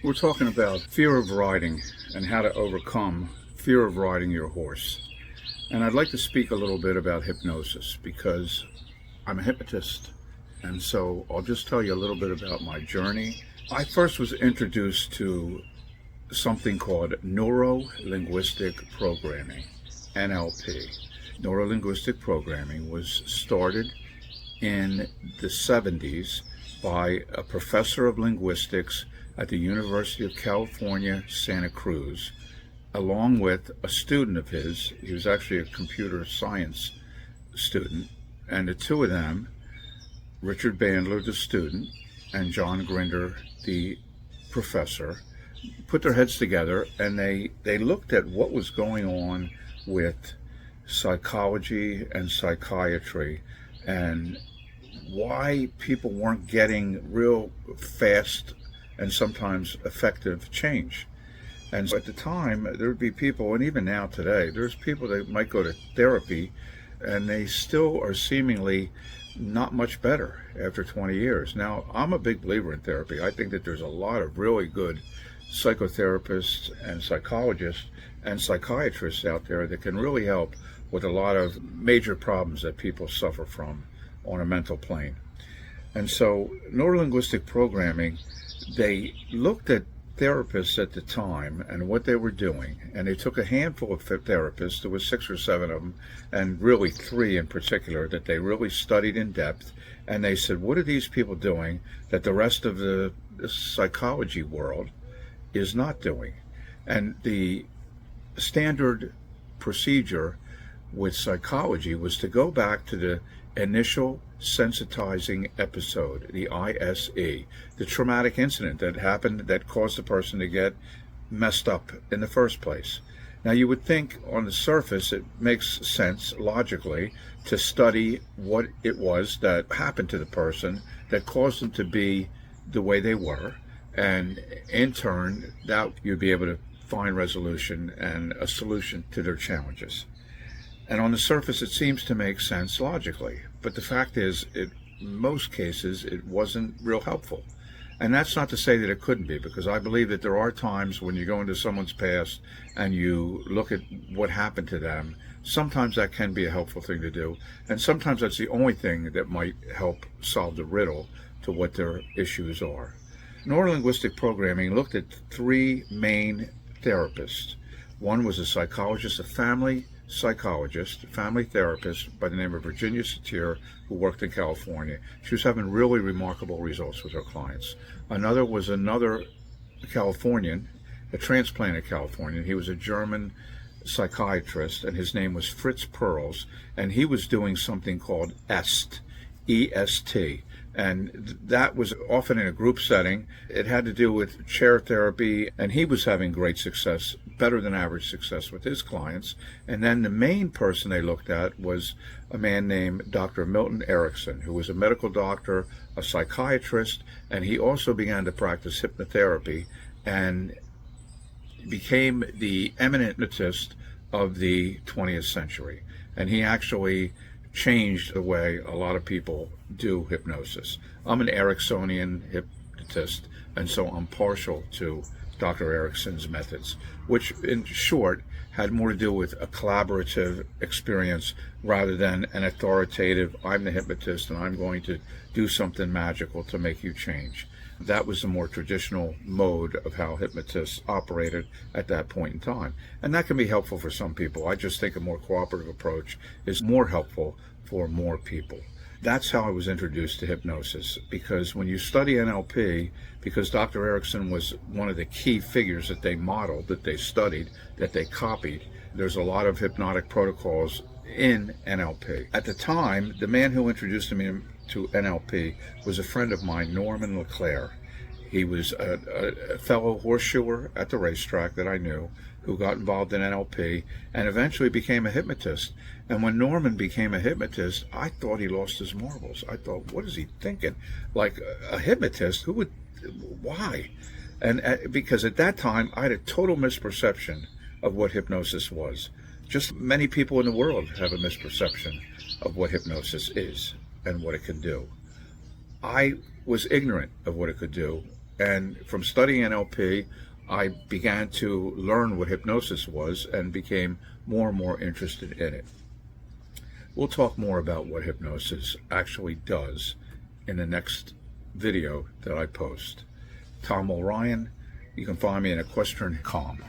We're talking about fear of riding and how to overcome fear of riding your horse. And I'd like to speak a little bit about hypnosis because I'm a hypnotist. And so I'll just tell you a little bit about my journey. I first was introduced to something called Neuro Linguistic Programming, NLP. Neuro Linguistic Programming was started in the 70s by a professor of linguistics at the University of California, Santa Cruz, along with a student of his. He was actually a computer science student, and the two of them, Richard Bandler, the student, and John Grinder, the professor, put their heads together and they looked at what was going on with psychology and psychiatry and why people weren't getting real fast and sometimes effective change. And so at the time, there would be people, and even now today, there's people that might go to therapy and they still are seemingly not much better after 20 years. Now, I'm a big believer in therapy. I think that there's a lot of really good psychotherapists and psychologists and psychiatrists out there that can really help with a lot of major problems that people suffer from on a mental plane. And so neurolinguistic programming, they looked at therapists at the time and what they were doing, and they took a handful of therapists, there was 6 or 7 of them, and really 3 in particular that they really studied in depth, and they said, what are these people doing that the rest of the psychology world is not doing? And the standard procedure with psychology was to go back to the initial sensitizing episode, the ISE, the traumatic incident that happened that caused the person to get messed up in the first place. Now, you would think on the surface it makes sense logically to study what it was that happened to the person that caused them to be the way they were, and in turn that you'd be able to find resolution and a solution to their challenges. And on the surface, it seems to make sense logically. But the fact is, in most cases, it wasn't real helpful. And that's not to say that it couldn't be, because I believe that there are times when you go into someone's past and you look at what happened to them, sometimes that can be a helpful thing to do. And sometimes that's the only thing that might help solve the riddle to what their issues are. Neurolinguistic programming looked at 3 main therapists. One was a psychologist, a family psychologist, family therapist by the name of Virginia Satir, who worked in California. She was having really remarkable results with her clients. Another was another Californian, a transplanted Californian. He was a German psychiatrist, and his name was Fritz Perls, and he was doing something called EST, E-S-T. And that was often in a group setting. It had to do with chair therapy, and he was having great success, better than average success with his clients. And then the main person they looked at was a man named Dr. Milton Erickson, who was a medical doctor, a psychiatrist, and he also began to practice hypnotherapy and became the eminent hypnotist of the 20th century. And he actually changed the way a lot of people do hypnosis. I'm an Ericksonian hypnotist, and so I'm partial to Dr. Erickson's methods, which in short had more to do with a collaborative experience rather than an authoritative, I'm the hypnotist and I'm going to do something magical to make you change. That was the more traditional mode of how hypnotists operated at that point in time. And that can be helpful for some people. I just think a more cooperative approach is more helpful for more people. That's how I was introduced to hypnosis, because when you study NLP, because Dr. Erickson was one of the key figures that they modeled, that they studied, that they copied, there's a lot of hypnotic protocols in NLP. At the time, the man who introduced me to NLP was a friend of mine, Norman LeClaire. He was a fellow horseshoer at the racetrack that I knew, who got involved in NLP and eventually became a hypnotist. And when Norman became a hypnotist, I thought he lost his marbles. I thought, what is he thinking? Like a hypnotist? Who would, why? And because at that time, I had a total misperception of what hypnosis was. Just many people in the world have a misperception of what hypnosis is and what it can do. I was ignorant of what it could do And from studying NLP, I began to learn what hypnosis was and became more and more interested in it. We'll talk more about what hypnosis actually does in the next video that I post. Tom O'Ryan. You can find me in Equestrian Calm.